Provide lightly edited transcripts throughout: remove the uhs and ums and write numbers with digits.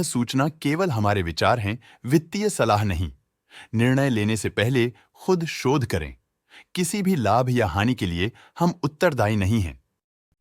सूचना केवल हमारे विचार हैं, वित्तीय सलाह नहीं। निर्णय लेने से पहले खुद शोध करें। किसी भी लाभ या हानि के लिए हम उत्तरदायी नहीं हैं।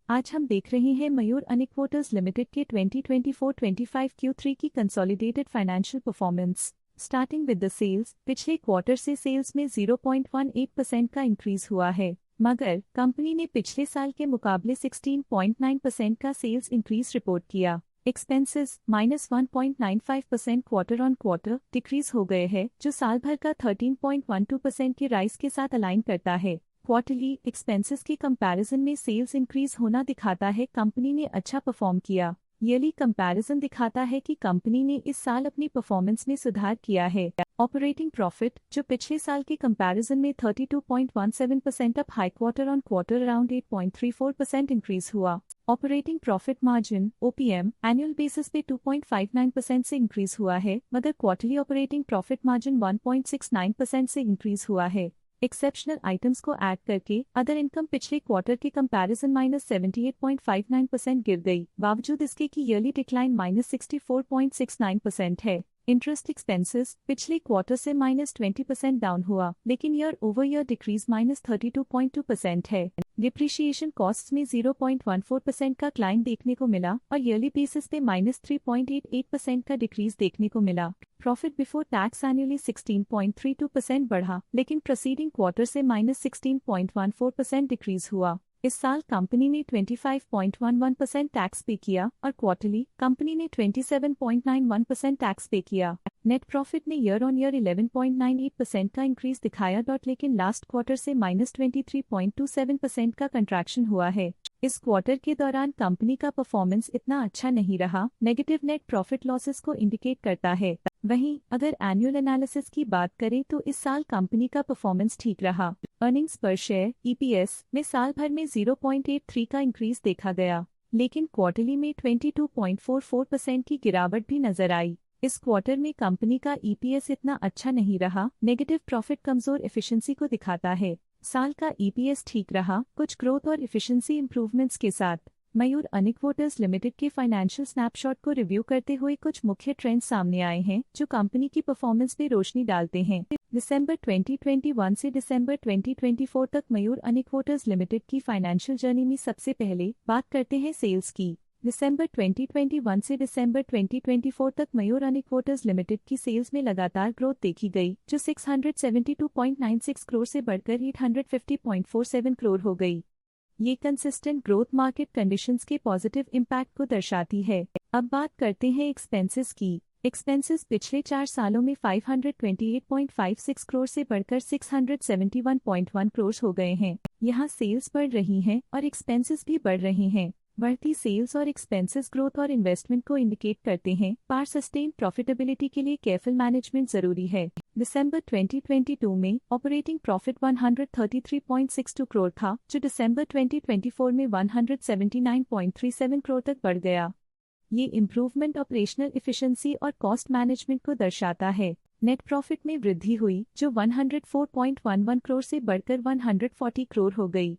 आज हम देख रहे हैं मयूर अनिक्वोटर्स लिमिटेड के 2024-25 Q3 की consolidated financial performance. Starting with the sales, पिछले क्वार्टर से सेल्स में 0.18% का इंक्रीज हुआ है, मगर कंपनी ने पिछले साल के मुकाबले 16.9% का सेल्स इंक्रीज रिपोर्ट किया। Expenses -1.95% quarter on quarter decrease हो गए हैं, जो साल भर का 13.12% की राइज के साथ अलाइन करता है। क्वार्टरली एक्सपेंसेस के कंपैरिजन में सेल्स इंक्रीज होना दिखाता है कंपनी ने अच्छा परफॉर्म किया। ईयरली कंपैरिजन दिखाता है कि कंपनी ने इस साल अपनी परफॉर्मेंस में सुधार किया है। ऑपरेटिंग प्रॉफिट, जो पिछले साल के कंपैरिजन में 32.17% up high quarter on quarter around 8.34% increase हुआ। Operating profit margin OPM annual basis पे 2.59% से इंक्रीज हुआ है, मगर क्वार्टरली ऑपरेटिंग प्रॉफिट मार्जिन 1.69% से इंक्रीज हुआ है। एक्सेप्शनल आइटम्स को ऐड करके अदर इनकम पिछले क्वार्टर के कंपैरिजन -78.59% गिर गई, बावजूद इसके कि ईयरली डिक्लाइन -64.69% है। इंटरेस्ट एक्सपेंसेस पिछले क्वार्टर से -20% डाउन हुआ, लेकिन ईयर ओवर ईयर डिक्रीज -32.2% है। डिप्रिशिएशन कॉस्ट्स में 0.14% का क्लाइन देखने को मिला और ईयरली बेसिस पे -3.88% का डिक्रीज देखने को मिला। प्रॉफिट बिफोर टैक्स एनुअली 16.32% बढ़ा, लेकिन प्रीसीडिंग क्वार्टर से -16.14% डिक्रीज हुआ। इस साल कंपनी ने 25.11% टैक्स पे किया और क्वार्टरली कंपनी ने 27.91% टैक्स पे किया। नेट प्रॉफिट ने ईयर ऑन ईयर 11.98% का इंक्रीज दिखाया, लेकिन लास्ट क्वार्टर से -23.27% का कंट्रैक्शन हुआ है। इस क्वार्टर के दौरान कंपनी का परफॉर्मेंस इतना अच्छा नहीं रहा, नेगेटिव नेट प्रॉफिट लॉसेस को इंडिकेट करता है। वहीं अगर एनुअल एनालिसिस की बात करें तो इस साल कंपनी का परफॉर्मेंस ठीक रहा। अर्निंग्स पर शेयर EPS में साल भर में 0.83 का इंक्रीज देखा गया, लेकिन क्वार्टरली में 22.44% की गिरावट भी नजर आई। इस क्वार्टर में कंपनी का EPS इतना अच्छा नहीं रहा, नेगेटिव प्रॉफिट कमजोर एफिशिएंसी को दिखाता है। साल का EPS ठीक रहा, कुछ ग्रोथ और एफिशिएंसी इंप्रूवमेंट्स के साथ। मयूर अनिक्वोटर्स लिमिटेड के फाइनेंशियल स्नैपशॉट को रिव्यू करते हुए कुछ मुख्य ट्रेंड्स सामने आए हैं, जो कंपनी की परफॉर्मेंस पे रोशनी डालते हैं। दिसंबर 2021 से दिसंबर 2024 तक मयूर अनिक्वोटर्स लिमिटेड की फाइनेंशियल जर्नी में सबसे पहले बात करते हैं सेल्स की। दिसंबर 2021 से दिसंबर 2024 तक मयूर अनिक्वोटर्स लिमिटेड की सेल्स में लगातार ग्रोथ देखी गई, जो 672.96 करोड़ से बढ़कर 850.47 करोड़ हो गई। ये कंसिस्टेंट ग्रोथ मार्केट कंडीशंस के पॉजिटिव इम्पैक्ट को दर्शाती है। अब बात करते हैं एक्सपेंसेस की। एक्सपेंसेस पिछले 4 सालों में 528.56 करोड़ से बढ़कर 671.1 करोड़ हो गए हैं। यहाँ सेल्स बढ़ रही हैं और एक्सपेंसेस भी बढ़ रहे हैं। बढ़ती सेल्स और एक्सपेंसेस ग्रोथ और इन्वेस्टमेंट को इंडिकेट करते हैं, पर सस्टेन प्रॉफिटेबिलिटी के लिए केयरफुल मैनेजमेंट जरूरी है। दिसंबर 2022 में ऑपरेटिंग प्रॉफिट 133.62 करोड़ था, जो दिसंबर 2024 में 179.37 करोड़ तक बढ़ गया। ये इम्प्रूवमेंट ऑपरेशनल एफिशिएंसी और कॉस्ट मैनेजमेंट को दर्शाता है। नेट प्रॉफिट में वृद्धि हुई, जो 104.11 करोड़ से बढ़कर 140 करोड़ हो गई।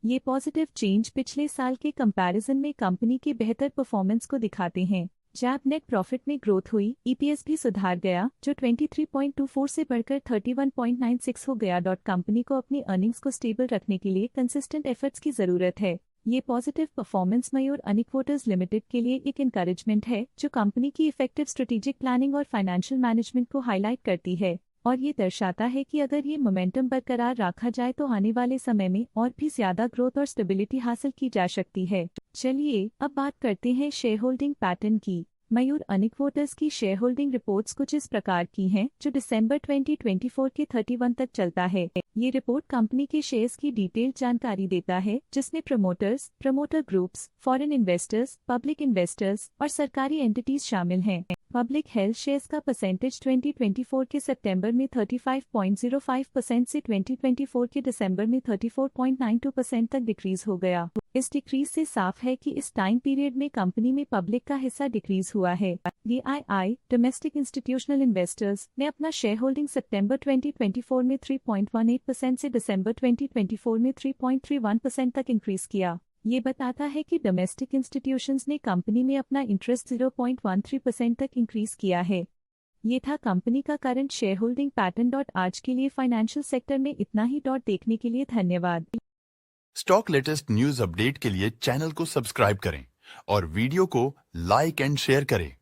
ये पॉजिटिव चेंज पिछले साल के कंपैरिजन में कंपनी की बेहतर परफॉर्मेंस को दिखाते हैं। जैब नेट प्रॉफिट में ग्रोथ हुई, EPS भी सुधार गया, जो 23.24 से बढ़कर 31.96 हो गया। कंपनी को अपनी अर्निंग्स को स्टेबल रखने के लिए कंसिस्टेंट एफर्ट्स की जरूरत है। ये पॉजिटिव परफॉर्मेंस मयूर अनिक्वोटर्स लिमिटेड के लिए एक एनकरेजमेंट है, जो कंपनी की इफेक्टिव स्ट्रेटेजिक प्लानिंग और फाइनेंशियल मैनेजमेंट को हाईलाइट करती है, और ये दर्शाता है कि अगर ये मोमेंटम बरकरार रखा जाए तो आने वाले समय में और भी ज्यादा ग्रोथ और स्टेबिलिटी हासिल की जा सकती है। चलिए अब बात करते हैं शेयर होल्डिंग पैटर्न की। मयूर अनिक्वोटर्स की शेयर होल्डिंग रिपोर्ट्स कुछ इस प्रकार की हैं, जो दिसंबर 2024 के 31 तक चलता है। ये रिपोर्ट कंपनी के शेयर्स की डिटेल्ड जानकारी देता है, जिसमें promoters, promoter groups, foreign investors, public investors और सरकारी एंटिटीज शामिल हैं। पब्लिक हेल्थ शेयर्स का परसेंटेज 2024 के सितंबर में 35.05% से 2024 के दिसंबर में 34.92% तक डिक्रीज हो गया। इस डिक्रीज से साफ है कि इस टाइम पीरियड में कंपनी में पब्लिक का हिस्सा डिक्रीज हुआ है। DII डोमेस्टिक इंस्टीट्यूशनल इन्वेस्टर्स ने अपना शेयर होल्डिंग सितंबर 2024 में 3.18% से दिसंबर 2024 में 3.31% तक इंक्रीज किया। ये बताता है कि डोमेस्टिक इंस्टीट्यूशंस ने कंपनी में अपना इंटरेस्ट 0.13% तक इंक्रीज किया है। ये था कंपनी का करंट शेयर होल्डिंग पैटर्न। आज के लिए फाइनेंशियल सेक्टर में इतना ही। देखने के लिए धन्यवाद। स्टॉक लेटेस्ट न्यूज अपडेट के लिए चैनल को सब्सक्राइब करें और वीडियो को लाइक एंड शेयर करें।